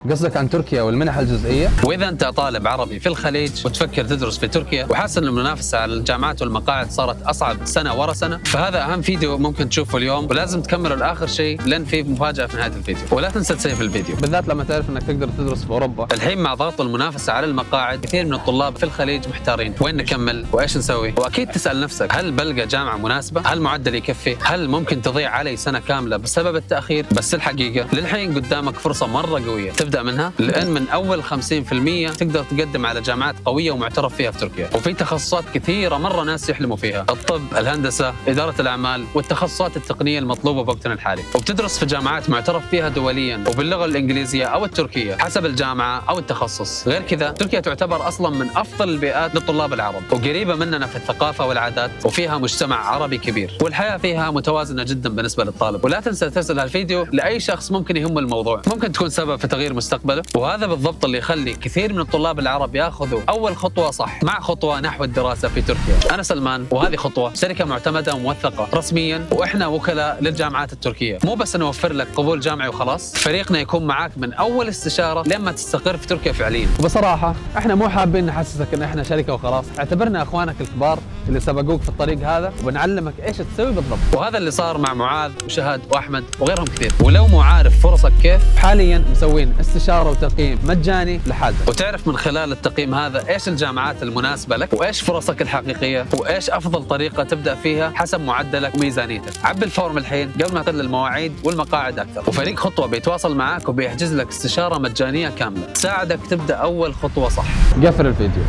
قصدك عن تركيا والمنح الجزئية؟ وإذا أنت طالب عربي في الخليج وتفكر تدرس في تركيا وحاسس إن المنافسة على الجامعات والمقاعد صارت أصعب سنة ورا سنة، فهذا أهم فيديو ممكن تشوفه اليوم، ولازم تكمله لآخر شيء لأن في مفاجأة في نهاية الفيديو، ولا تنسى تسيف الفيديو. بالذات لما تعرف إنك تقدر تدرس في أوروبا. الحين مع ضغط المنافسة على المقاعد كثير من الطلاب في الخليج محتارين وين نكمل وإيش نسوي، وأكيد تسأل نفسك هل بلقى جامعة مناسبة؟ هل معدل يكفي؟ هل ممكن تضيع علي سنة كاملة بسبب التأخير؟ بس الحقيقة للحين قدامك فرصة مرة قوية تبدأ منها، لأن من أول 50% تقدر تقدم على جامعات قوية ومعترف فيها في تركيا، وفي تخصصات كثيرة مرة ناس يحلموا فيها: الطب، الهندسة، إدارة الأعمال، والتخصصات التقنية المطلوبة بوقتنا الحالي، وبتدرس في جامعات معترف فيها دوليا وباللغة الإنجليزية أو التركية حسب الجامعة أو التخصص. غير كذا تركيا تعتبر أصلا من أفضل البيئات للطلاب العرب، وقريبة مننا في الثقافة والعادات، وفيها مجتمع عربي كبير، والحياة فيها متوازنة جدا بالنسبة للطالب. ولا تنسى ترسل هالفيديو لأي شخص ممكن يهم الموضوع، ممكن تكون سبب في تغيير مستقبله، وهذا بالضبط اللي يخلي كثير من الطلاب العرب ياخذوا أول خطوة صح مع خطوة نحو الدراسة في تركيا. أنا سلمان، وهذه خطوة شركة معتمدة وموثقة رسميا، وإحنا وكلاء للجامعات التركية. مو بس نوفر لك قبول جامعي وخلاص، فريقنا يكون معاك من أول استشارة لما تستقر في تركيا فعليا. وبصراحة احنا مو حابين نحسسك ان احنا شركة وخلاص، اعتبرنا اخوانك الكبار اللي سبقوك في الطريق هذا، وبنعلمك ايش تسوي بالضبط. وهذا اللي صار مع معاذ وشهد وأحمد وغيرهم كثير. ولو مو عارف فرصك كيف، حاليا مسوين استشارة وتقييم مجاني لحالك، وتعرف من خلال التقييم هذا ايش الجامعات المناسبة لك، وايش فرصك الحقيقية، وايش افضل طريقة تبدأ فيها حسب معدلك وميزانيتك. عبي الفورم الحين قبل ما تقل المواعيد والمقاعد اكثر، وفريق خطوة بيتواصل معك وبيحجز لك استشارة مجانية كاملة تساعدك تبدأ اول خطوة صح. قفل الفيديو.